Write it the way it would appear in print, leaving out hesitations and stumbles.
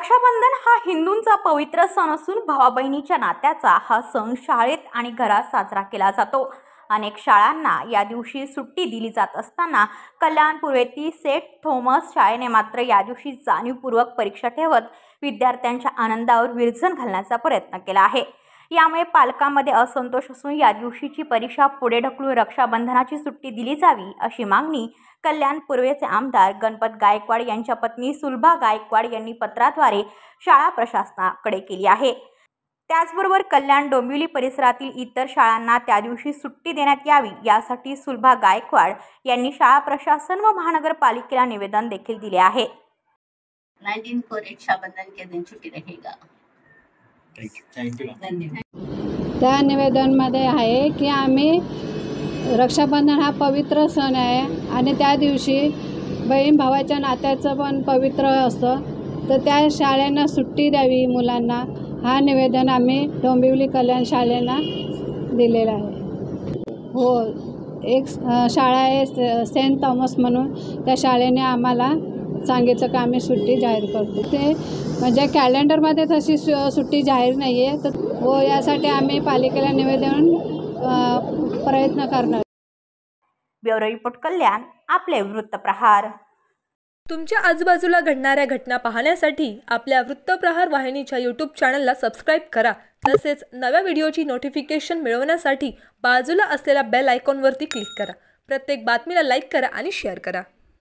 रक्षाबंधन हा हिंदूंचा पवित्र सण असून भावा बहिणीच्या नात्याचा हा सण शाळेत आणि घरात साजरा केला जातो। अनेक शाळांना या दिवशी सुट्टी दिली जात असताना कल्याण पूर्वेतील सेंट थॉमस शाळेने मात्र या दिवशी जाणीवपूर्वक परीक्षा ठेवत विद्यार्थ्यांच्या आनंदावर विरजण घालण्याचा प्रयत्न केला आहे। यामुळे पालकांमध्ये असंतोष असून या दिवशीची परीक्षा पुढे ढकलून रक्षाबंधनाची सुट्टी दिली जावी अशी मागणी कल्याण पूर्वेचे आमदार गणपत गायकवाड यांच्या पत्नी सुलभा गायकवाड यांनी पत्राद्वारे शाळा प्रशासनाकडे केली आहे। त्याचबरोबर कल्याण डोंबिवली परिसरातील इतर शाळांना त्या दिवशी सुट्टी देण्यात यावी यासाठी सुलभा गायकवाड यांनी शाळा प्रशासन व महानगरपालिकेला निवेदन देखील दिले आहे। 19 को रक्षाबंधन के दिन छुट्टी रहेगा। Thank you. त्या निवेदनमध्ये आहे की आम्ही रक्षाबंधन हा पवित्र सण आहे आणि त्या दिवशी बहीण भावाच्या नात्याचं पण पवित्र असतं, तर त्या शाळेनं सुट्टी द्यावी मुलांना, हा निवेदन आम्ही डोंबिवली कल्याण शाळेला दिलेला आहे। हो, एक शाळा आहे सेंट थॉमस म्हणून, त्या शाळेने आम्हाला सांगितलं की आम्ही सुट्टी जाहीर करतो। ते म्हणजे कॅलेंडरमध्ये तशी सुट्टी जाहीर नाही आहे, तर हो यासाठी आम्ही पालिकेला निवेदन प्रयत्न करणार। ब्युरो रिपोर्ट कल्याण, आपले वृत्तप्रहार। तुमच्या आजूबाजूला घडणाऱ्या घटना पाहण्यासाठी आपल्या वृत्तप्रहार वाहिनीच्या YouTube चॅनलला सबस्क्राईब करा। तसेच नव्या व्हिडिओची नोटिफिकेशन मिळवण्यासाठी बाजूला असलेल्या बेल आयकॉनवरती क्लिक करा। प्रत्येक बातमीला लाईक करा आणि शेअर करा।